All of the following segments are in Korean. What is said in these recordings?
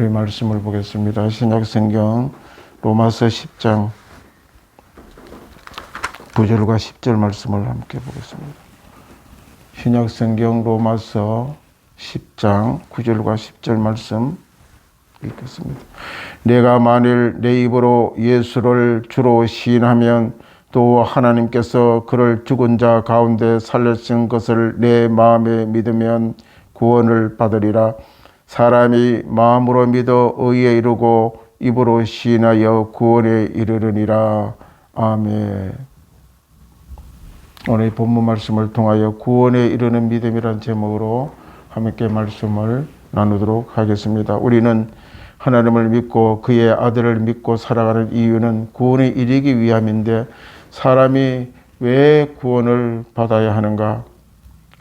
우리 말씀을 보겠습니다. 신약성경 로마서 10장 9절과 10절 말씀을 함께 보겠습니다. 신약성경 로마서 10장 9절과 10절 말씀 읽겠습니다. 내가 만일 내 입으로 예수를 주로 시인하면 또 하나님께서 그를 죽은 자 가운데 살리신 것을 내 마음에 믿으면 구원을 받으리라. 사람이 마음으로 믿어 의에 이르고 입으로 시인하여 구원에 이르느니라. 아멘. 오늘 본문 말씀을 통하여 구원에 이르는 믿음이란 제목으로 함께 말씀을 나누도록 하겠습니다. 우리는 하나님을 믿고 그의 아들을 믿고 살아가는 이유는 구원에 이르기 위함인데, 사람이 왜 구원을 받아야 하는가?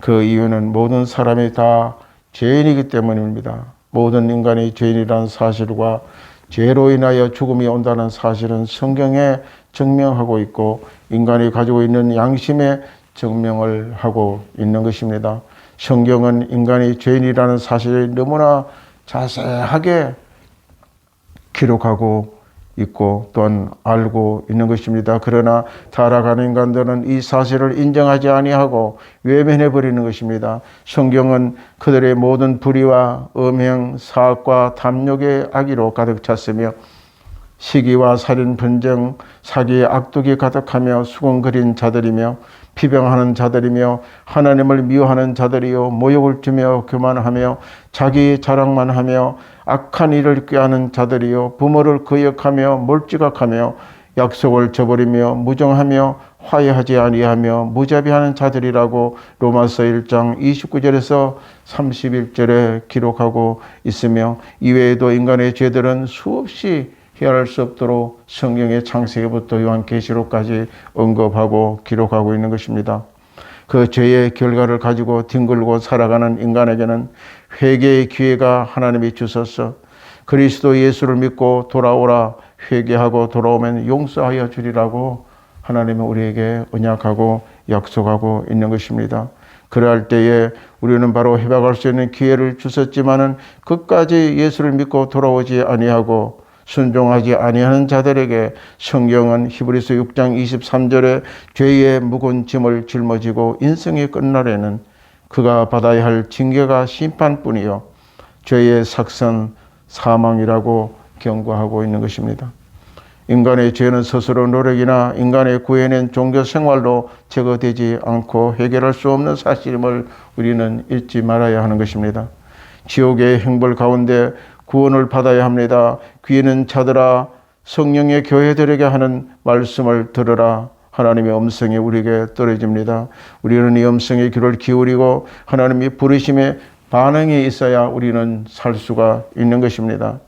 그 이유는 모든 사람이 다 죄인이기 때문입니다. 모든 인간이 죄인이라는 사실과 죄로 인하여 죽음이 온다는 사실은 성경에 증명하고 있고 인간이 가지고 있는 양심에 증명을 하고 있는 것입니다. 성경은 인간이 죄인이라는 사실을 너무나 자세하게 기록하고 있고 또한 알고 있는 것입니다. 그러나 타락하는 인간들은 이 사실을 인정하지 아니하고 외면해 버리는 것입니다. 성경은 그들의 모든 불의와 음행, 사악과 탐욕의 악의로 가득 찼으며 시기와 살인, 분쟁, 사기의 악독이 가득하며 수군거린 자들이며 비방하는 자들이며 하나님을 미워하는 자들이요 모욕을 주며 교만하며 자기 자랑만 하며 악한 일을 꾀하는 자들이요 부모를 거역하며 몰지각하며 약속을 저버리며 무정하며 화해하지 아니하며 무자비하는 자들이라고 로마서 1장 29절에서 31절에 기록하고 있으며, 이외에도 인간의 죄들은 수없이 헤아릴 수 없도록 성경의 창세기부터 요한계시록까지 언급하고 기록하고 있는 것입니다. 그 죄의 결과를 가지고 뒹굴고 살아가는 인간에게는 회개의 기회가 하나님이 주셔서 그리스도 예수를 믿고 돌아오라, 회개하고 돌아오면 용서하여 주리라고 하나님은 우리에게 언약하고 약속하고 있는 것입니다. 그러할 때에 우리는 바로 회복할 수 있는 기회를 주셨지만은 끝까지 예수를 믿고 돌아오지 아니하고 순종하지 아니하는 자들에게 성경은 히브리서 6장 23절에 죄의 무거운 짐을 짊어지고 인생이 끝날에는 그가 받아야 할 징계가 심판뿐이요 죄의 삭선 사망이라고 경고하고 있는 것입니다. 인간의 죄는 스스로 노력이나 인간의 구해낸 종교 생활로 제거되지 않고 해결할 수 없는 사실임을 우리는 잊지 말아야 하는 것입니다. 지옥의 행벌 가운데 구원을 받아야 합니다. 귀 있는 자들아, 성령의 교회들에게 하는 말씀을 들으라. 하나님의 음성이 우리에게 떨어집니다. 우리는 이 음성의 귀를 기울이고 하나님이 부르심에 반응이 있어야 우리는 살 수가 있는 것입니다.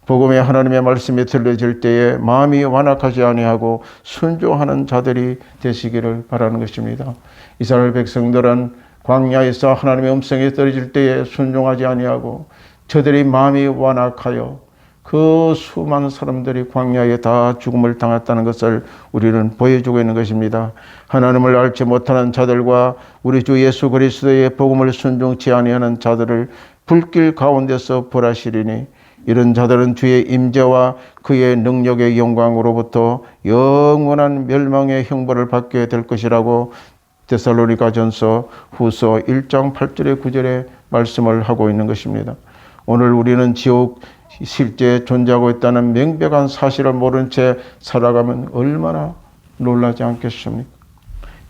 복음의 하나님의 말씀이 들려질 때에 마음이 완악하지 아니하고 순종하는 자들이 되시기를 바라는 것입니다. 이스라엘 백성들은 광야에서 하나님의 음성이 떨어질 때에 순종하지 아니하고 저들이 마음이 완악하여 그 수많은 사람들이 광야에 다 죽음을 당했다는 것을 우리는 보여주고 있는 것입니다. 하나님을 알지 못하는 자들과 우리 주 예수 그리스도의 복음을 순종치 아니하는 자들을 불길 가운데서 벌하시리니 이런 자들은 주의 임재와 그의 능력의 영광으로부터 영원한 멸망의 형벌을 받게 될 것이라고 데살로니가전서 후서 1장 8절에 9절에 말씀을 하고 있는 것입니다. 오늘 우리는 지옥 실제 존재하고 있다는 명백한 사실을 모른 채 살아가면 얼마나 놀라지 않겠습니까?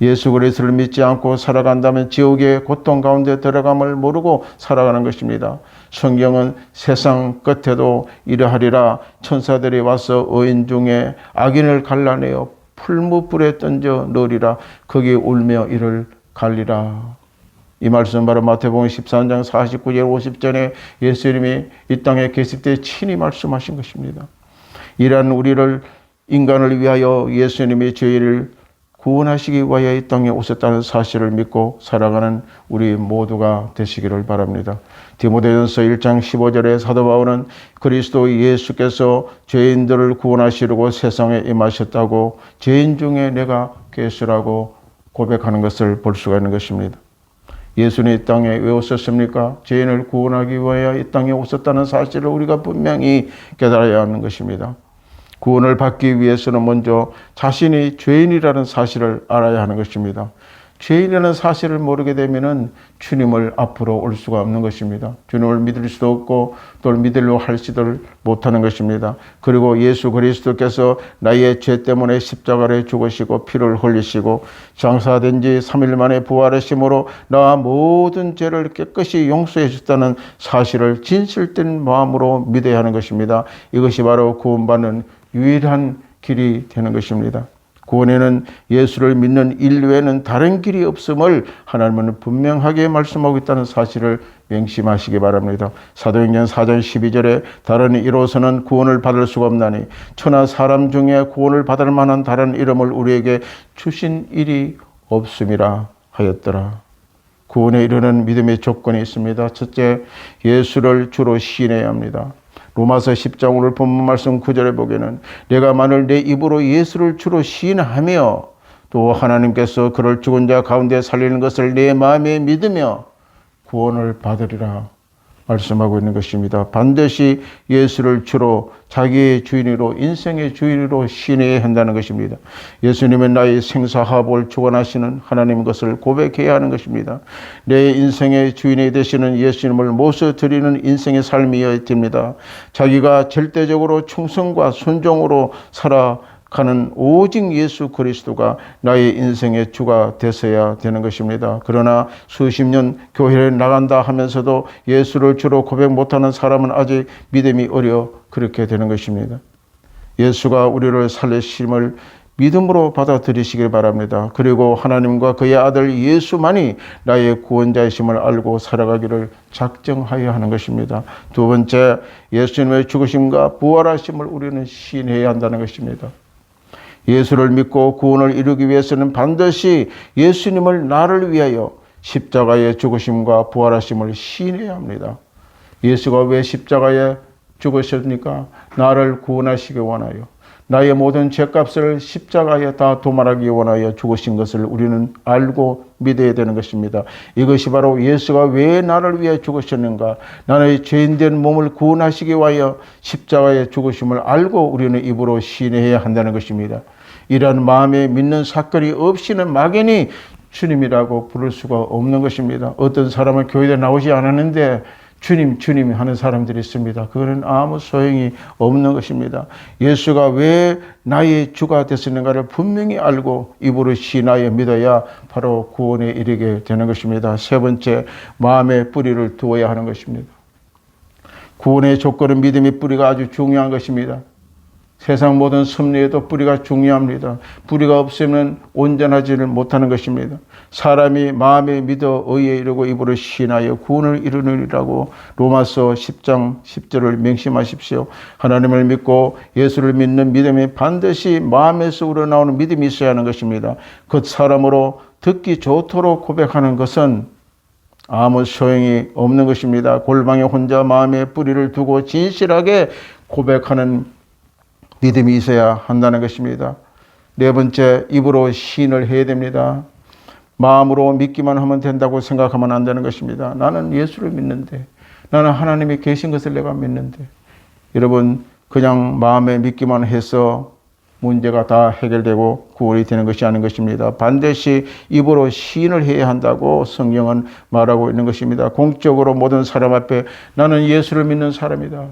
예수 그리스도를 믿지 않고 살아간다면 지옥의 고통 가운데 들어감을 모르고 살아가는 것입니다. 성경은 세상 끝에도 이러하리라. 천사들이 와서 의인 중에 악인을 갈라내어 풀무불에 던져 넣으리라. 거기 울며 이를 갈리라. 이 말씀은 바로 마태복음 13장 49절 50절에 예수님이 이 땅에 계실 때 친히 말씀하신 것입니다. 이러한 우리를 인간을 위하여 예수님이 죄를 구원하시기 위하여 이 땅에 오셨다는 사실을 믿고 살아가는 우리 모두가 되시기를 바랍니다. 디모데전서 1장 15절에 사도 바울은 그리스도 예수께서 죄인들을 구원하시려고 세상에 임하셨다고 죄인 중에 내가 괴수라고 고백하는 것을 볼 수가 있는 것입니다. 예수는 이 땅에 왜 오셨습니까? 죄인을 구원하기 위하여 이 땅에 오셨다는 사실을 우리가 분명히 깨달아야 하는 것입니다. 구원을 받기 위해서는 먼저 자신이 죄인이라는 사실을 알아야 하는 것입니다. 죄인이라는 사실을 모르게 되면은 주님을 앞으로 올 수가 없는 것입니다. 주님을 믿을 수도 없고 또 믿으려 할지도 못하는 것입니다. 그리고 예수 그리스도께서 나의 죄 때문에 십자가를 죽으시고 피를 흘리시고 장사된 지 3일 만에 부활하심으로 나와 모든 죄를 깨끗이 용서해 주셨다는 사실을 진실된 마음으로 믿어야 하는 것입니다. 이것이 바로 구원받는 유일한 길이 되는 것입니다. 구원에는 예수를 믿는 일 외에는 다른 길이 없음을 하나님은 분명하게 말씀하고 있다는 사실을 명심하시기 바랍니다. 사도행전 4장 12절에 다른 이로서는 구원을 받을 수가 없나니 천하 사람 중에 구원을 받을 만한 다른 이름을 우리에게 주신 일이 없음이라 하였더라. 구원에 이르는 믿음의 조건이 있습니다. 첫째, 예수를 주로 시인해야 합니다. 로마서 10장 오늘 본문 말씀 9절에 보기에는 내가 만일 내 입으로 예수를 주로 시인하며 또 하나님께서 그를 죽은 자 가운데 살리는 것을 내 마음에 믿으며 구원을 받으리라 말씀하고 있는 것입니다. 반드시 예수를 주로 자기의 주인으로 인생의 주인으로 시인해야 한다는 것입니다. 예수님은 나의 생사화복을 주관하시는 하나님인 것을 고백해야 하는 것입니다. 내 인생의 주인이 되시는 예수님을 모셔 드리는 인생의 삶이어야 됩니다. 자기가 절대적으로 충성과 순종으로 살아가는 오직 예수 그리스도가 나의 인생의 주가 되어야 되는 것입니다. 그러나 수십 년 교회를 나간다 하면서도 예수를 주로 고백 못하는 사람은 아직 믿음이 어려 그렇게 되는 것입니다. 예수가 우리를 살리심을 믿음으로 받아들이시길 바랍니다. 그리고 하나님과 그의 아들 예수만이 나의 구원자이심을 알고 살아가기를 작정하여야 하는 것입니다. 두 번째, 예수님의 죽으심과 부활하심을 우리는 시인해야 한다는 것입니다. 예수를 믿고 구원을 이루기 위해서는 반드시 예수님을 나를 위하여 십자가의 죽으심과 부활하심을 시인해야 합니다. 예수가 왜 십자가에 죽으셨습니까? 나를 구원하시기 원하여 나의 모든 죄값을 십자가에 다 도말하기 원하여 죽으신 것을 우리는 알고 믿어야 되는 것입니다. 이것이 바로 예수가 왜 나를 위해 죽으셨는가? 나의 죄인된 몸을 구원하시기 위하여 십자가에 죽으심을 알고 우리는 입으로 시인해야 한다는 것입니다. 이러한 마음에 믿는 사건이 없이는 막연히 주님이라고 부를 수가 없는 것입니다. 어떤 사람은 교회에 나오지 않았는데 주님, 주님 하는 사람들이 있습니다. 그거는 아무 소용이 없는 것입니다. 예수가 왜 나의 주가 됐었는가를 분명히 알고 입으로 시인하여 믿어야 바로 구원에 이르게 되는 것입니다. 세 번째, 마음의 뿌리를 두어야 하는 것입니다. 구원의 조건은 믿음의 뿌리가 아주 중요한 것입니다. 세상 모든 섭리에도 뿌리가 중요합니다. 뿌리가 없으면 온전하지를 못하는 것입니다. 사람이 마음에 믿어 의에 이르고 입으로 시인하여 구원을 이루느니라고 로마서 10장 10절을 명심하십시오. 하나님을 믿고 예수를 믿는 믿음이 반드시 마음에서 우러나오는 믿음이 있어야 하는 것입니다. 그 사람으로 듣기 좋도록 고백하는 것은 아무 소용이 없는 것입니다. 골방에 혼자 마음의 뿌리를 두고 진실하게 고백하는 믿음이 있어야 한다는 것입니다. 네 번째, 입으로 시인을 해야 됩니다. 마음으로 믿기만 하면 된다고 생각하면 안 되는 것입니다. 나는 예수를 믿는데, 나는 하나님이 계신 것을 내가 믿는데, 여러분 그냥 마음에 믿기만 해서 문제가 다 해결되고 구원이 되는 것이 아닌 것입니다. 반드시 입으로 시인을 해야 한다고 성경은 말하고 있는 것입니다. 공적으로 모든 사람 앞에 나는 예수를 믿는 사람이다.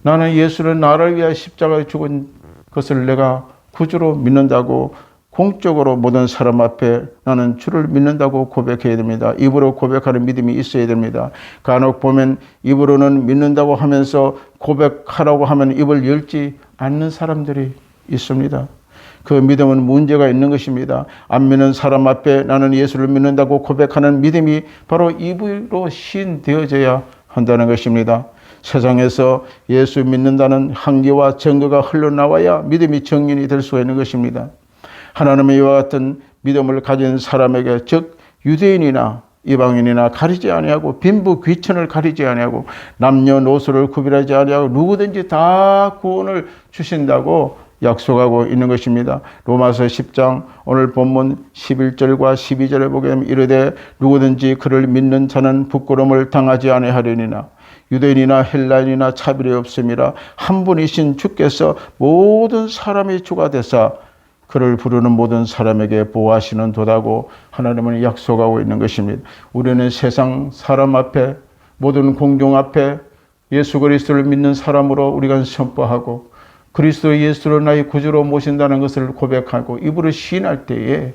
나는 예수는 나를 위해 십자가에 죽은 것을 내가 구주로 믿는다고 공적으로 모든 사람 앞에 나는 주를 믿는다고 고백해야 됩니다. 입으로 고백하는 믿음이 있어야 됩니다. 간혹 보면 입으로는 믿는다고 하면서 고백하라고 하면 입을 열지 않는 사람들이 있습니다. 그 믿음은 문제가 있는 것입니다. 안 믿는 사람 앞에 나는 예수를 믿는다고 고백하는 믿음이 바로 입으로 시인되어져야 한다는 것입니다. 세상에서 예수 믿는다는 항기와 증거가 흘러나와야 믿음이 정인이 될 수가 있는 것입니다. 하나님의 이와 같은 믿음을 가진 사람에게 즉 유대인이나 이방인이나 가리지 아니하고 빈부 귀천을 가리지 아니하고 남녀노소를 구별하지 아니하고 누구든지 다 구원을 주신다고 약속하고 있는 것입니다. 로마서 10장 오늘 본문 11절과 12절에 보게 되면 이르되 누구든지 그를 믿는 자는 부끄러움을 당하지 아니하려니나 유대인이나 헬라인이나 차별이 없음이라 한 분이신 주께서 모든 사람의 주가 되사 그를 부르는 모든 사람에게 보호하시는 도다고 하나님은 약속하고 있는 것입니다. 우리는 세상 사람 앞에 모든 공동 앞에 예수 그리스도를 믿는 사람으로 우리가 선포하고 그리스도 예수를 나의 구주로 모신다는 것을 고백하고 입으로 시인할 때에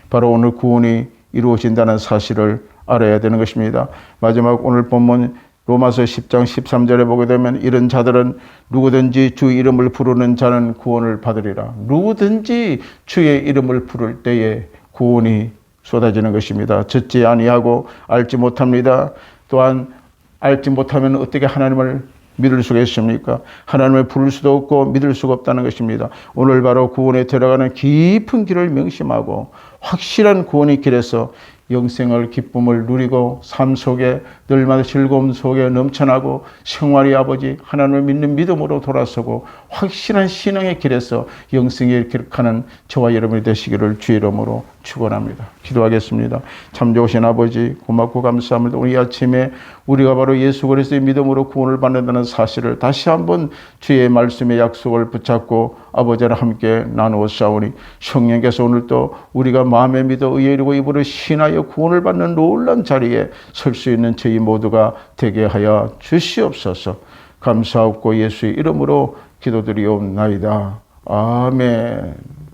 바로 오늘 구원이 이루어진다는 사실을 알아야 되는 것입니다. 마지막 오늘 본문 로마서 10장 13절에 보게 되면 이런 자들은 누구든지 주 이름을 부르는 자는 구원을 받으리라. 누구든지 주의 이름을 부를 때에 구원이 쏟아지는 것입니다. 듣지 아니하고 알지 못합니다. 또한 알지 못하면 어떻게 하나님을 믿을 수가 있습니까? 하나님을 부를 수도 없고 믿을 수가 없다는 것입니다. 오늘 바로 구원에 들어가는 깊은 길을 명심하고 확실한 구원의 길에서 영생을 기쁨을 누리고 삶 속에 늘마다 즐거움 속에 넘쳐나고 생활이 아버지 하나님을 믿는 믿음으로 돌아서고 확실한 신앙의 길에서 영생을 기록하는 저와 여러분이 되시기를 주의 이름으로 축원합니다. 기도하겠습니다. 참 좋으신 아버지 고맙고 감사합니다. 오늘 이 아침에 우리가 바로 예수 그리스도의 믿음으로 구원을 받는다는 사실을 다시 한번 주의 말씀의 약속을 붙잡고 아버지와 함께 나누어 싸우니 성령께서 오늘 또 우리가 마음에 믿어 의에 이르고 입으로 신하여 구원을 받는 놀라운 자리에 설 수 있는 저희 모두가 되게 하여 주시옵소서. 감사하고 예수의 이름으로 기도드리옵나이다. 아멘.